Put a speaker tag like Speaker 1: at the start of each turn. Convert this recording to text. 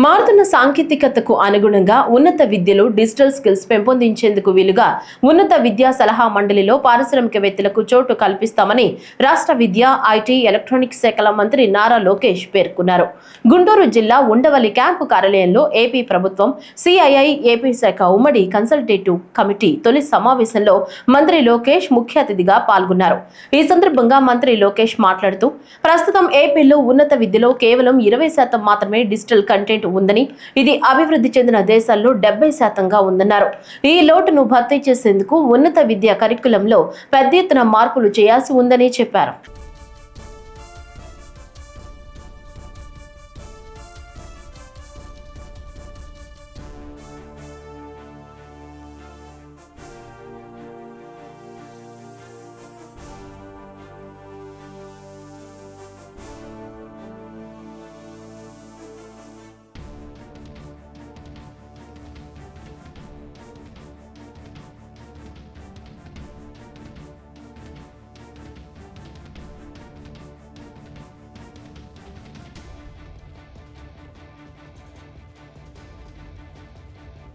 Speaker 1: మారుతున్న సాంకేతికతకు అనుగుణంగా ఉన్నత విద్యలో డిజిటల్ స్కిల్స్ పెంపొందించేందుకు వీలుగా ఉన్నత విద్యా సలహా మండలిలో పారిశ్రామికవేత్తలకు చోటు కల్పిస్తామని రాష్ట్ర విద్యా, ఐటీ, ఎలక్ట్రానిక్స్ శాఖల మంత్రి నారా లోకేష్ పేర్కొన్నారు. గుంటూరు జిల్లా ఉండవల్లి క్యాంపు కార్యాలయంలో ఏపీ ప్రభుత్వం సిఐఐ ఏపీ శాఖ ఉమ్మడి కన్సల్టేటివ్ కమిటీ తొలి సమావేశంలో మంత్రి లోకేష్ ముఖ్య అతిథిగా పాల్గొన్నారు. ఈ సందర్భంగా మంత్రి లోకేష్ మాట్లాడుతూ, ప్రస్తుతం ఏపీలో ఉన్నత విద్యలో కేవలం 20% మాత్రమే డిజిటల్ కంటెంట్ ఉందని, ఇది అభివృద్ధి చెందిన దేశాల్లో 70%గా ఉందన్నారు. ఈ లోటును భర్తీ చేసేందుకు ఉన్నత విద్యా కరికులంలో పెద్ద ఎత్తున మార్పులు చేయాల్సి ఉందని చెప్పారు.